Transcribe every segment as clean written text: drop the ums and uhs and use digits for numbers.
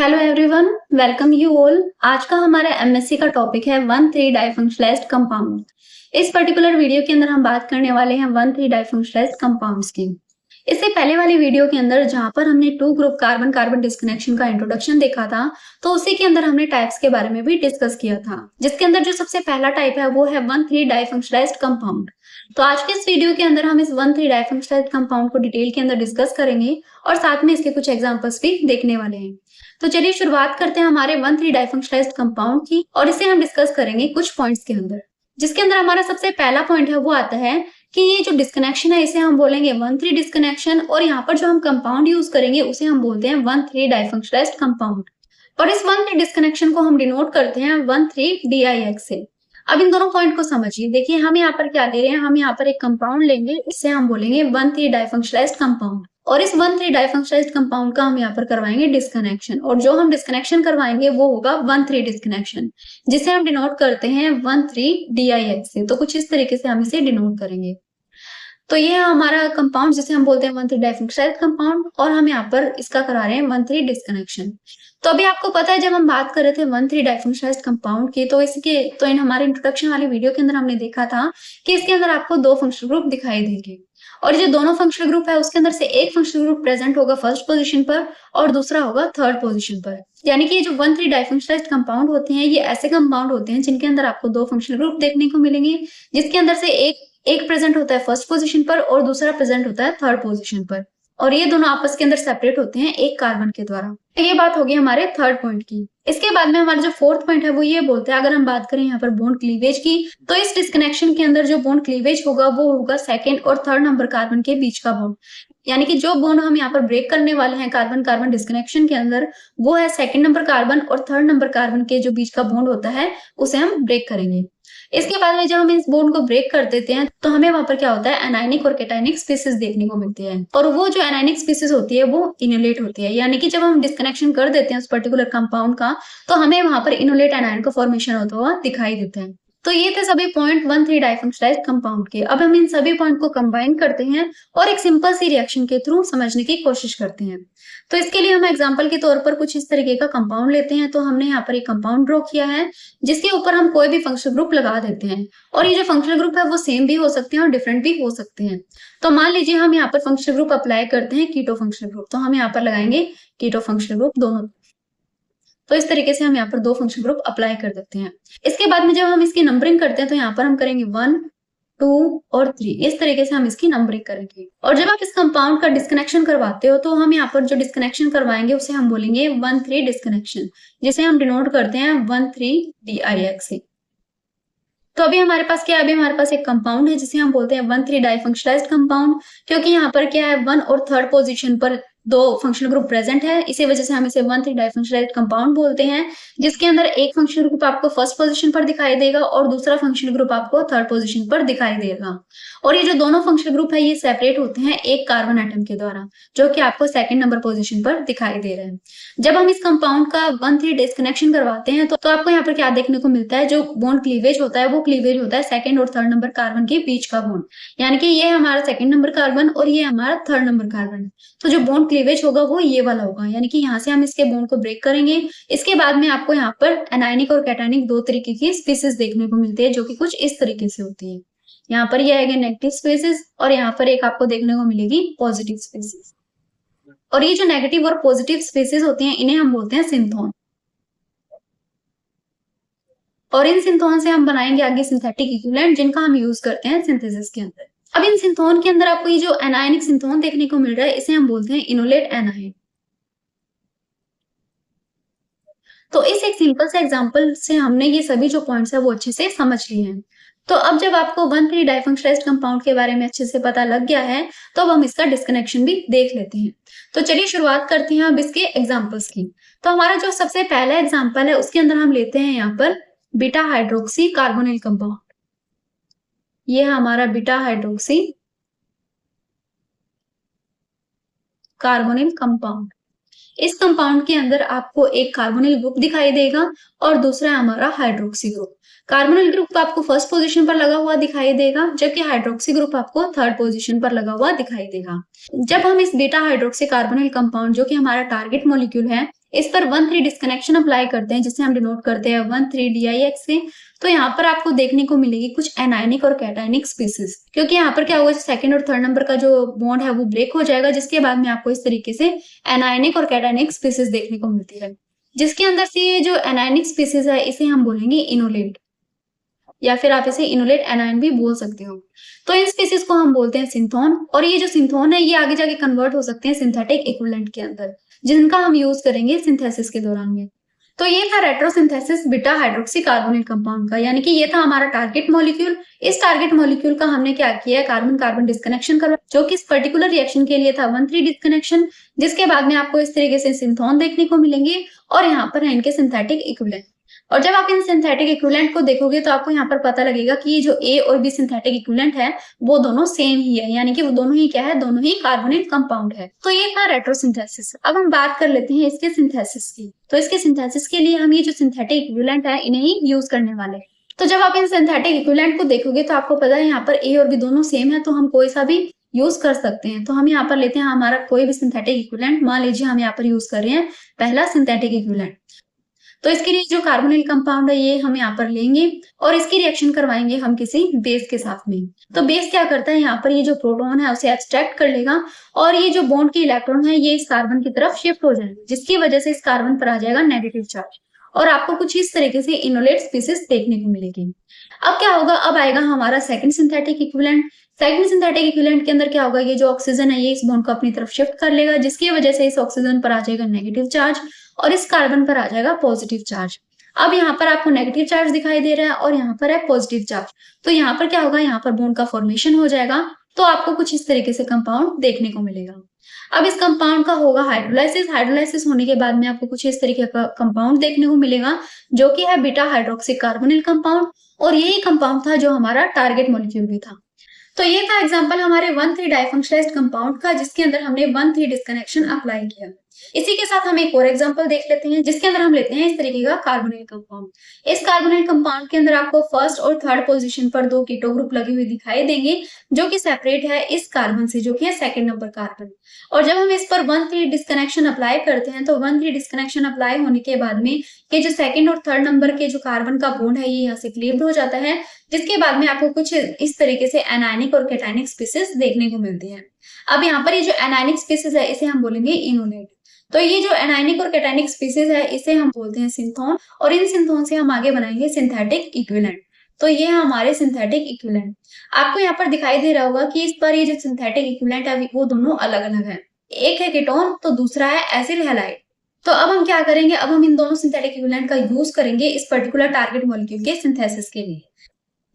Hello everyone, welcome you all. आज का हमारा एमएससी का टॉपिक है 1,3 डाइफंक्शनलाइज्ड कंपाउंड। इस पर्टिकुलर वीडियो के अंदर हम बात करने वाले हैं 1,3 डाइफंक्शनलाइज्ड कंपाउंड्स की। इससे पहले वाली वीडियो के अंदर जहां पर हमने two group carbon carbon disconnection का इंट्रोडक्शन देखा था, तो उसी के अंदर हमने टाइप्स के बारे में भी डिस्कस किया था, जिसके अंदर जो सबसे पहला टाइप है वो है 1,3 डाइफंक्शनलाइज्ड कंपाउंड। तो आज के इस वीडियो के अंदर हम इस 1,3 डाइफंक्शनलाइज्ड कंपाउंड को डिटेल के अंदर डिस्कस करेंगे और साथ में इसके कुछ एग्जांपल्स भी देखने वाले हैं। तो चलिए शुरुआत करते हैं हमारे 1,3 डाइफंक्शनलाइज्ड कंपाउंड की और इसे हम डिस्कस करेंगे कुछ पॉइंट्स के अंदर। जिसके अंदर हमारा सबसे पहला पॉइंट है वो आता है कि ये जो डिस्कनेक्शन है इसे हम बोलेंगे 1,3 डिस्कनेक्शन, और यहाँ पर जो हम कंपाउंड यूज करेंगे उसे हम बोलते हैं 1,3 डाइफंक्शनलाइज्ड कंपाउंड। और इस 1,3 डिस्कनेक्शन को हम डिनोट करते हैं 1,3 DIX से। अब इन दोनों पॉइंट को समझिए। देखिए हम यहाँ पर क्या ले रहे हैं, हम यहाँ पर एक कंपाउंड लेंगे, इससे हम बोलेंगे 1,3 डाइफंक्शनलाइज्ड कंपाउंड, और इस 1,3 डाइफंक्शनलाइज्ड कंपाउंड का हम यहाँ पर करवाएंगे डिस्कनेक्शन, और जो हम डिस्कनेक्शन करवाएंगे वो होगा 1,3 डिस्कनेक्शन, जिसे हम डिनोट करते हैं 1,3 DIX से। तो कुछ इस तरीके से हम इसे डिनोट करेंगे। तो ये है हमारा कंपाउंड जिसे हम बोलते हैं 1,3 डाइफंक्शनलाइज्ड कंपाउंड, और हम यहाँ पर इसका करा रहे हैं 1,3 डिस्कनेक्शन। तो अभी आपको पता है जब हम बात कर रहे थे 1,3 डाइफंक्शनलाइज्ड कंपाउंड की, तो इन हमारे इंट्रोडक्शन वाली वीडियो के अंदर हमने देखा था कि इसके अंदर आपको दो फंक्शनल ग्रुप दिखाई देंगे, और जो दोनों फंक्शनल ग्रुप है उसके अंदर से एक फंक्शनल ग्रुप प्रेजेंट होगा फर्स्ट पोजीशन पर और दूसरा होगा थर्ड पोजीशन पर। यानी कि जो 1,3 डाइफंक्शनलाइज्ड कंपाउंड होते हैं ये ऐसे कंपाउंड होते हैं जिनके अंदर आपको दो फंक्शनल ग्रुप देखने को मिलेंगे, जिसके अंदर से एक प्रेजेंट होता है फर्स्ट पोजीशन पर और दूसरा प्रेजेंट होता है थर्ड पोजीशन पर, और ये दोनों आपस के अंदर सेपरेट होते हैं एक कार्बन के द्वारा। तो ये बात होगी हमारे थर्ड पॉइंट की। इसके बाद में हमारा जो फोर्थ पॉइंट है वो ये बोलते हैं, अगर हम बात करें यहाँ पर बॉन्ड क्लीवेज की, तो इस डिस्कनेक्शन के अंदर जो बॉन्ड क्लीवेज होगा वो होगा सेकंड और थर्ड नंबर कार्बन के बीच का बॉन्ड। यानी कि जो बॉन्ड हम यहाँ पर ब्रेक करने वाले हैं कार्बन कार्बन डिस्कनेक्शन के अंदर, वो है सेकंड नंबर कार्बन और थर्ड नंबर कार्बन के जो बीच का बॉन्ड होता है उसे हम ब्रेक करेंगे। इसके बाद में जब हम इस बॉन्ड को ब्रेक कर देते हैं तो हमें वहां पर क्या होता है, एनायनिक और कैटायनिक स्पीसीज देखने को मिलती है, और वो जो एनायनिक स्पीसीज होती है वो इनोलेट होती है। यानी कि जब हम डिस्कनेक्शन कर देते हैं उस पर्टिकुलर कंपाउंड का, तो हमें वहां पर इनोलेट एनायन का फॉर्मेशन होता हुआ दिखाई देता है। तो ये थे सभी पॉइंट 1,3 डाइफंक्शनलाइज्ड कंपाउंड के। अब हम इन सभी पॉइंट को कंबाइन करते हैं और एक सिंपल सी रिएक्शन के थ्रू समझने की कोशिश करते हैं। तो इसके लिए हम एग्जांपल के तौर पर कुछ इस तरीके का कंपाउंड लेते हैं। तो हमने यहाँ पर एक कंपाउंड ड्रॉ किया है जिसके ऊपर हम कोई भी फंक्शनल ग्रुप लगा देते हैं, और ये जो फंक्शनल ग्रुप है वो सेम भी हो सकते हैं और डिफरेंट भी हो सकते हैं। तो मान लीजिए हम यहाँ पर फंक्शनल ग्रुप अप्लाई करते हैं कीटो फंक्शनल ग्रुप, तो हम यहाँ पर लगाएंगे कीटो फंक्शनल ग्रुप दोनों। तो इस तरीके से हम यहाँ पर दो फंक्शनल ग्रुप अप्लाई कर देते हैं। इसके बाद में जब हम इसकी नंबरिंग करते हैं तो यहाँ पर हम करेंगे 1, 2 और 3, इस तरीके से हम इसकी नंबरिंग करेंगे। और जब आप इस कंपाउंड का डिस्कनेक्शन करवाते हो तो हम यहाँ पर जो डिस्कनेक्शन करवाएंगे उसे हम बोलेंगे 1,3 डिस्कनेक्शन, जिसे हम डिनोट करते हैं 1,3 DIX से। तो अभी हमारे पास क्या है, अभी हमारे पास एक कंपाउंड है जिसे हम बोलते हैं 1,3 डाइफंक्शनलाइज्ड कंपाउंड, क्योंकि यहाँ पर क्या है 1 और थर्ड पोजीशन पर दो फंक्शनल ग्रुप प्रेजेंट है, इसी वजह से हम इसे 1,3 डाइफंक्शनलाइज्ड कंपाउंड बोलते हैं, जिसके अंदर एक फंक्शनल ग्रुप आपको फर्स्ट पोजीशन पर दिखाई देगा और दूसरा फंक्शनल ग्रुप आपको थर्ड पोजीशन पर दिखाई देगा। और ये जो दोनों फंक्शनल ग्रुप है ये सेपरेट होते हैं एक कार्बन एटम के द्वारा, जो कि आपको सेकंड नंबर पोजीशन पर दिखाई दे रहा है। जब हम इस कंपाउंड का 1,3 डिस्कनेक्शन करवाते हैं तो आपको यहाँ पर क्या देखने को मिलता है, जो बॉन्ड क्लीवेज होता है वो क्लीवेज होता है सेकंड और थर्ड नंबर कार्बन के बीच का बॉन्ड। यानी कि ये हमारा सेकंड नंबर कार्बन और ये हमारा थर्ड नंबर कार्बन। तो जो बॉन्ड क्लीवेज होगा वो ये वाला होगा, यानी कि यहाँ से हम इसके बॉन्ड को ब्रेक करेंगे। इसके बाद में आपको यहाँ पर एनायनिक और कैटायनिक दो तरीके की स्पीसीज देखने को मिलती है, जो कि कुछ इस तरीके से होती है। यहाँ पर ये आएगा नेगेटिव स्पीसीज और यहाँ पर एक आपको देखने को मिलेगी पॉजिटिव स्पीसीज। और ये जो नेगेटिव और पॉजिटिव स्पीसीज होती हैं इन्हें हम बोलते हैं सिंथोन, और इन सिंथोन से हम बनाएंगे आगे सिंथेटिक इक्विवेलेंट जिनका हम यूज करते हैं सिंथेसिस के अंदर। अब इन सिंथोन के अंदर आपको ये जो एनायनिक सिंथोन देखने को मिल रहा है इसे हम बोलते हैं इनोलेट एनायन। तो इस एक सिंपल से एग्जांपल से हमने ये सभी जो पॉइंट्स है वो अच्छे से समझ लिए हैं। तो अब जब आपको 1,3 डाइफंक्शनलाइज्ड कंपाउंड के बारे में अच्छे से पता लग गया है तो अब हम इसका डिस्कनेक्शन भी देख लेते हैं। तो चलिए शुरुआत करते हैं अब इसके एग्जांपल्स की। तो हमारा जो सबसे पहला एग्जांपल है उसके अंदर हम लेते हैं यहाँ पर बीटा हाइड्रोक्सी कार्बोनिल कंपाउंड। ये है हमारा बीटा हाइड्रोक्सी कार्बोनिल कंपाउंड। इस कंपाउंड के अंदर आपको एक कार्बोनिल ग्रुप दिखाई देगा और दूसरा हमारा हाइड्रोक्सी ग्रुप। कार्बोनिल ग्रुप आपको फर्स्ट पोजीशन पर लगा हुआ दिखाई देगा, जबकि हाइड्रोक्सी ग्रुप आपको थर्ड पोजीशन पर लगा हुआ दिखाई देगा। जब हम इस बीटा हाइड्रोक्सी कार्बोनिल कंपाउंड जो कि हमारा टारगेट मॉलिक्यूल है इस पर 1,3 डिस्कनेक्शन अप्लाई करते हैं, जिसे हम डिनोट करते हैं 1,3-DIX से, तो यहाँ पर आपको देखने को मिलेगी कुछ एनायनिक और कैटायनिक स्पीसीज, क्योंकि यहाँ पर क्या होगा, सेकंड और थर्ड नंबर का जो बॉन्ड है वो ब्रेक हो जाएगा, जिसके बाद में आपको इस तरीके से एनायनिक और कैटायनिक स्पीसीज देखने को मिलती है, जिसके अंदर से ये जो एनायनिक स्पीसीज है इसे हम बोलेंगे इनोलेट, या फिर आप इसे इनोलेट एनायन भी बोल सकते हो। तो इन स्पीसीज को हम बोलते हैं सिंथोन, और ये जो सिंथोन है ये आगे जाके कन्वर्ट हो सकते हैं सिंथेटिक इक्विवेलेंट के अंदर, जिनका हम यूज करेंगे सिंथेसिस के दौरान में। तो ये था retrosynthesis beta hydroxy carbonyl compound का, यानी कि ये था हमारा टारगेट मॉलिक्यूल। इस टारगेट मॉलिक्यूल का हमने क्या किया है, कार्बन कार्बन डिस्कनेक्शन करवा, जो कि इस पर्टिकुलर रिएक्शन के लिए था 1,3 डिस्कनेक्शन, जिसके बाद में आपको इस तरीके से सिंथोन देखने को मिलेंगे, और यहाँ पर है इनके सिंथेटिक इक्विवेलेंट। और जब आप इन सिंथेटिक इक्विवेलेंट को देखोगे तो आपको यहाँ पर पता लगेगा कि ये जो ए और बी सिंथेटिक इक्विवेलेंट है वो दोनों सेम ही है, यानी कि वो दोनों ही क्या है, दोनों ही कार्बोनिल कंपाउंड है। तो ये था रेट्रोसिंथेसिस। अब हम बात कर लेते हैं इसके सिंथेसिस की। तो इसके सिंथेसिस के लिए हम ये जो सिंथेटिक इक्विवेलेंट है इन्हें ही यूज करने वाले हैं। तो जब आप इन सिंथेटिक इक्विवेलेंट को देखोगे तो आपको पता है यहाँ पर ए और बी दोनों सेम है, तो हम कोई सा भी यूज कर सकते हैं। तो हम यहाँ पर लेते हैं हमारा कोई भी सिंथेटिक इक्विवेलेंट। मान लीजिए हम यहाँ पर यूज कर रहे हैं पहला सिंथेटिक इक्विवेलेंट, तो इसके लिए जो कार्बोनिल कंपाउंड है ये हम यहाँ पर लेंगे और इसकी रिएक्शन करवाएंगे हम किसी बेस के साथ में। तो बेस क्या करता है, यहाँ पर ये जो प्रोटॉन है उसे एब्स्ट्रैक्ट कर लेगा, और ये जो बॉन्ड के इलेक्ट्रॉन है ये इस कार्बन की तरफ शिफ्ट हो जाएंगे, जिसकी वजह से इस कार्बन पर आ जाएगा नेगेटिव चार्ज, और आपको कुछ इस तरीके से इनोलेट स्पीसीज देखने को मिलेगी। अब क्या होगा, अब आएगा हमारा second synthetic equivalent. Second synthetic equivalent के अंदर क्या होगा, ये जो ऑक्सीजन है ये इस बॉन्ड को अपनी तरफ शिफ्ट कर लेगा, जिसकी वजह से इस ऑक्सीजन पर आ जाएगा नेगेटिव चार्ज, और इस कार्बन पर आ जाएगा पॉजिटिव चार्ज। अब यहाँ पर आपको नेगेटिव चार्ज दिखाई दे रहा है और यहाँ पर है पॉजिटिव चार्ज, तो यहाँ पर क्या होगा, यहाँ पर बॉन्ड का फॉर्मेशन हो जाएगा, तो आपको कुछ इस तरीके से कंपाउंड देखने को मिलेगा। अब इस कंपाउंड का होगा हाइड्रोलाइसिस। हाइड्रोलाइसिस होने के बाद में आपको कुछ इस तरीके का कंपाउंड देखने को मिलेगा, जो कि है बीटा हाइड्रोक्सी कार्बोनिल कंपाउंड, और यही कंपाउंड था जो हमारा टारगेट मॉलिक्यूल भी था। तो ये था एग्जांपल हमारे 1,3 डाइफंक्शनलाइज्ड कंपाउंड का, जिसके अंदर हमने 1,3 डिस्कनेक्शन अप्लाई किया। इसी के साथ हम एक और एग्जांपल देख लेते हैं, जिसके अंदर हम लेते हैं इस तरीके का कार्बोनिल कंपाउंड। इस कार्बोनिल कंपाउंड के अंदर आपको फर्स्ट और थर्ड पोजीशन पर दो कीटो ग्रुप लगे हुए दिखाई देंगे, जो कि सेपरेट है इस कार्बन से, जो कि है सेकंड नंबर कार्बन। और जब हम इस पर 1,3 डिस्कनेक्शन अप्लाई करते हैं, तो 1,3 डिस्कनेक्शन अप्लाई होने के बाद में ये जो सेकंड और थर्ड नंबर के जो कार्बन का बॉन्ड है ये यहाँ से क्लीव्ड हो जाता है, जिसके बाद में आपको कुछ इस तरीके से एनायनिक और कैटायनिक स्पीसीज देखने को मिलती है। अब यहाँ पर ये जो एनायनिक स्पीसीज है इसे हम बोलेंगे इनोलेट। तो ये जो एनायनिक और कैटायनिक स्पीसीज है इसे हम बोलते हैं सिंथोन, और इन सिंथोन से हम आगे बनाएंगे सिंथेटिक इक्विवेलेंट। तो ये है हमारे सिंथेटिक इक्विवेलेंट। आपको यहाँ पर दिखाई दे रहा होगा कि इस पर ये जो सिंथेटिक इक्विवेलेंट है वो दोनों अलग अलग है, एक है कीटोन तो दूसरा है एसिड हैलाइड। तो अब हम क्या करेंगे, अब हम इन दोनों सिंथेटिक इक्विवेलेंट का यूज करेंगे इस पर्टिकुलर टारगेट मॉलिक्यूल के सिंथेसिस के लिए,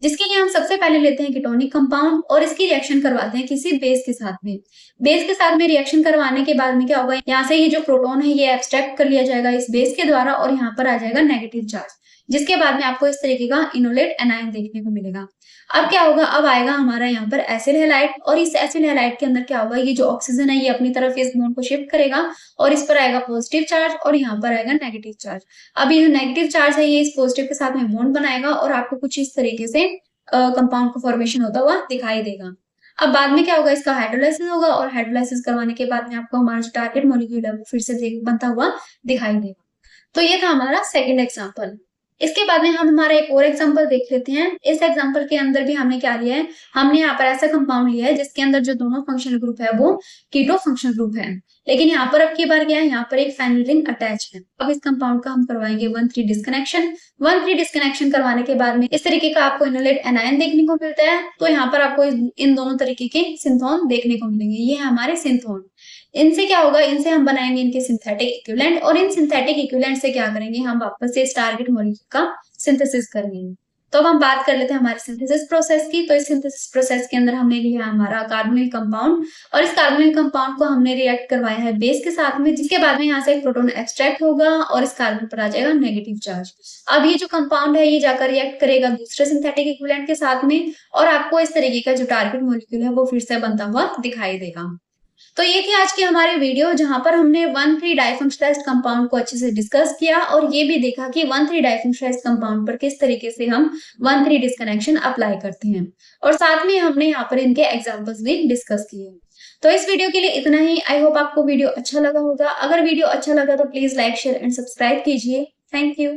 जिसके लिए हम सबसे पहले लेते हैं कीटोनिक कंपाउंड और इसकी रिएक्शन करवाते हैं किसी बेस के साथ में। बेस के साथ में रिएक्शन करवाने के बाद में क्या होगा, यहाँ से ये जो प्रोटॉन है ये एब्स्ट्रैक्ट कर लिया जाएगा इस बेस के द्वारा, और यहाँ पर आ जाएगा नेगेटिव चार्ज, जिसके बाद में आपको इस तरीके का इनोलेट एनायन देखने को मिलेगा। अब क्या होगा, अब आएगा हमारा यहाँ पर एसिड हैलाइड, और इस एसिड हैलाइड के अंदर क्या होगा, ये जो ऑक्सीजन है ये अपनी तरफ इस बॉन्ड को शिफ्ट करेगा, और इस पर आएगा पॉजिटिव चार्ज और यहाँ पर आएगा नेगेटिव चार्ज। अब ये जो नेगेटिव चार्ज है ये इस पॉजिटिव के साथ में बॉन्ड बनाएगा, और आपको कुछ इस तरीके से कंपाउंड का फॉर्मेशन होता हुआ दिखाई देगा। अब बाद में क्या होगा, इसका हाइड्रोलाइसिस होगा, और हाइड्रोलाइसिस करवाने के बाद में आपको हमारा जो टारगेट मॉलिक्यूल है वो फिर से बनता हुआ दिखाई देगा। तो ये था हमारा सेकंड एग्जांपल। इसके बाद में हम हमारा एक और एग्जांपल देख लेते हैं। इस एग्जांपल के अंदर भी हमने क्या लिया है, हमने यहाँ पर ऐसा कंपाउंड लिया है जिसके अंदर जो दोनों फंक्शनल ग्रुप है वो कीटो फंक्शनल ग्रुप है, लेकिन यहाँ पर अब की बार क्या है, यहाँ पर एक फेनिल रिंग अटैच है। अब इस कंपाउंड का हम करवाएंगे 1,3 डिस्कनेक्शन। 1,3 डिस्कनेक्शन करवाने के बाद में इस तरीके का आपको इनोलेट एनायन देखने को मिलता है। तो यहाँ पर आपको इन दोनों तरीके के सिंथोन देखने को मिलेंगे, ये है हमारे सिंथोन। इनसे क्या होगा, इनसे हम बनाएंगे इनके सिंथेटिक इक्विवेलेंट, और इन सिंथेटिक इक्विवेलेंट से क्या करेंगे, हम वापस से इस टारगेट मॉलिक्यूल का सिंथेसिस करेंगे। तो अब हम बात कर लेते हैं हमारे सिंथेसिस प्रोसेस की। तो इस सिंथेसिस प्रोसेस के अंदर हमने लिया हमारा कार्बोनिल कंपाउंड, और इस कार्बोनिल कंपाउंड को हमने रिएक्ट करवाया है बेस के साथ में, जिसके बाद में यहाँ से एक प्रोटॉन एक्सट्रैक्ट होगा और इस कार्बन पर आ जाएगा नेगेटिव चार्ज। अब ये जो कंपाउंड है ये जाकर रिएक्ट करेगा दूसरे सिंथेटिक इक्विवेलेंट के साथ में, और आपको इस तरीके का जो टारगेट मॉलिक्यूल है वो फिर से बनता हुआ दिखाई देगा। तो ये थी आज की हमारी वीडियो, जहां पर हमने 1,3 डाइफंक्शनलाइज्ड कंपाउंड को अच्छे से डिस्कस किया, और ये भी देखा कि 1,3 डाइफंक्शनलाइज्ड कंपाउंड पर किस तरीके से हम 1,3 डिस्कनेक्शन अप्लाई करते हैं, और साथ में हमने यहाँ पर इनके एग्जांपल्स भी डिस्कस किए। तो इस वीडियो के लिए इतना ही। आई होप आपको वीडियो अच्छा लगा होगा। अगर वीडियो अच्छा लगा तो please like share and subscribe कीजिए। Thank you.